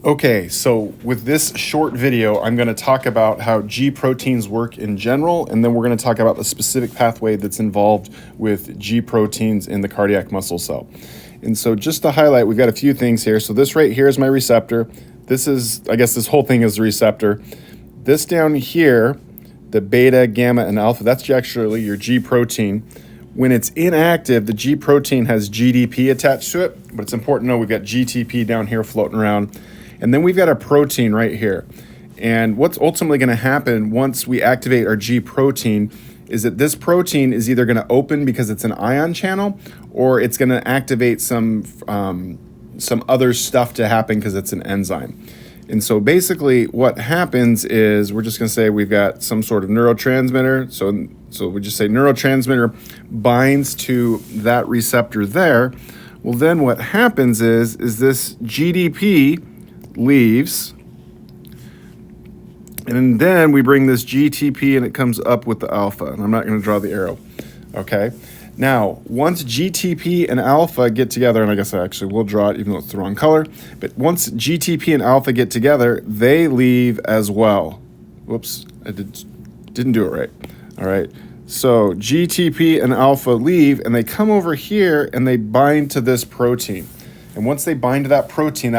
Okay, so with this short video, I'm going to talk about how G proteins work in general, and then we're going to talk about the specific pathway that's involved with G proteins in the cardiac muscle cell. And so just to highlight, we've got a few things here. So this right here is my receptor. This is, I guess this whole thing is the receptor. This down here, the beta, gamma, and alpha, that's actually your G protein. When it's inactive, the G protein has GDP attached to it, but it's important to know we've got GTP down here floating around. And then we've got a protein right here. And what's ultimately going to happen once we activate our G protein is that this protein is either going to open because it's an ion channel, or it's going to activate some other stuff to happen because it's an enzyme. And so basically what happens is we're just going to say we've got some sort of neurotransmitter. So we just say neurotransmitter binds to that receptor there. Well, then what happens is this GDP leaves, and then we bring this GTP and it comes up with the alpha, and I'm not going to draw the arrow. Okay, now once GTP and alpha get together, and I guess I actually will draw it even though it's the wrong color, but once GTP and alpha get together, they leave as well. Whoops, I didn't do it right. All right, so GTP and alpha leave and they come over here and they bind to this protein. And once they bind to that protein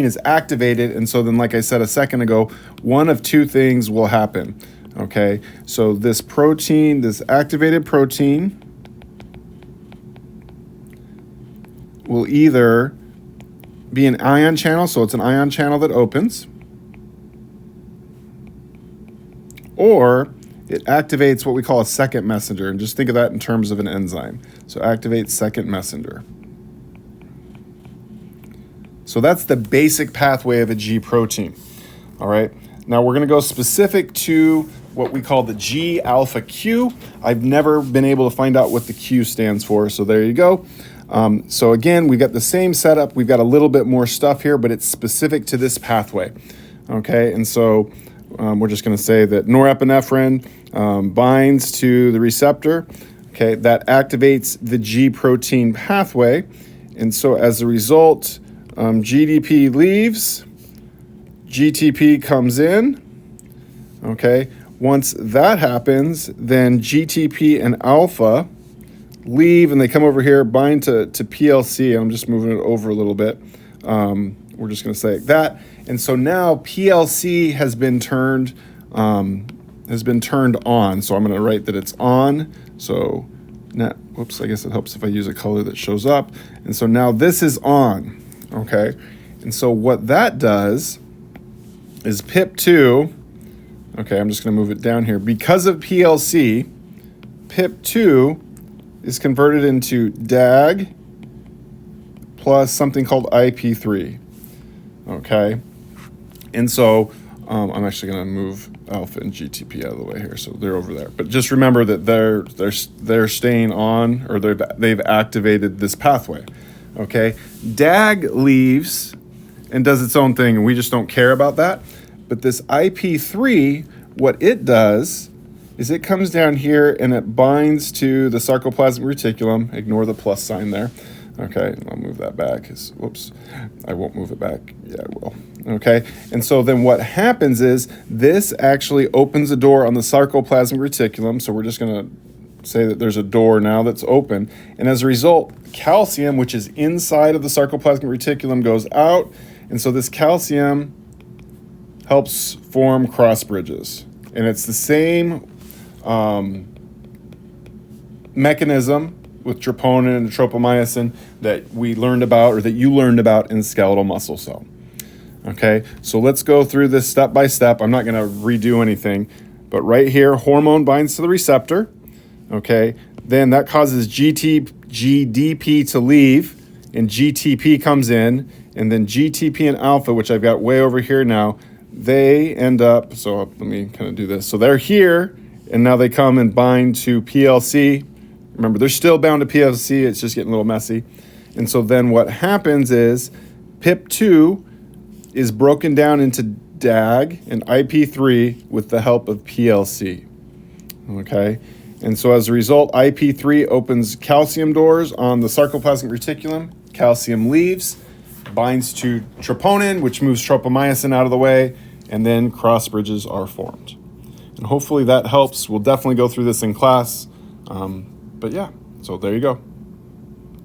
is activated. And so then, like I said a second ago, one of two things will happen. Okay, so this protein, this activated protein, will either be an ion channel, so it's an ion channel that opens, or it activates what we call a second messenger. And just think of that in terms of an enzyme. So activate second messenger. So that's the basic pathway of a G protein. All right. Now we're going to go specific to what we call the G alpha Q. I've never been able to find out what the Q stands for. So there you go. So again, we've got the same setup. We've got a little bit more stuff here, but it's specific to this pathway. Okay. And so we're just going to say that norepinephrine binds to the receptor. Okay. That activates the G protein pathway. And so as a result, GDP leaves, GTP comes in, okay? Once that happens, then GTP and alpha leave and they come over here, bind to PLC. I'm just moving it over a little bit. We're just gonna say like that. And so now PLC has been turned on. So I'm gonna write that it's on. So now, whoops, I guess it helps if I use a color that shows up. And so now this is on. Okay, and so what that does is PIP2, okay, I'm just going to move it down here. Because of PLC, PIP2 is converted into DAG plus something called IP3, okay? And so I'm actually going to move alpha and GTP out of the way here, so they're over there. But just remember that they're staying on, or they've activated this pathway. Okay, DAG leaves and does its own thing, and we just don't care about that. But this IP3, what it does is it comes down here and it binds to the sarcoplasmic reticulum. Ignore the plus sign there. Okay, I'll move that back. Whoops, I won't move it back. Yeah, I will. Okay, and so then what happens is this actually opens a door on the sarcoplasmic reticulum. So we're just going to say that there's a door now that's open, and as a result, calcium, which is inside of the sarcoplasmic reticulum, goes out, and so this calcium helps form cross bridges, and it's the same mechanism with troponin and tropomyosin that we learned about, or that you learned about in skeletal muscle cell. Okay, so let's go through this step by step. I'm not going to redo anything, but right here, hormone binds to the receptor. Okay, then that causes GDP to leave, and GTP comes in, and then GTP and alpha, which I've got way over here now, they end up, so let me kind of do this. So they're here, and now they come and bind to PLC. Remember, they're still bound to PLC, it's just getting a little messy. And so then what happens is PIP2 is broken down into DAG and IP3 with the help of PLC. Okay, and so as a result, IP3 opens calcium doors on the sarcoplasmic reticulum. Calcium leaves. binds to troponin, which moves tropomyosin out of the way, and then cross bridges are formed. And hopefully that helps. We'll definitely go through this in class. But yeah, so there you go.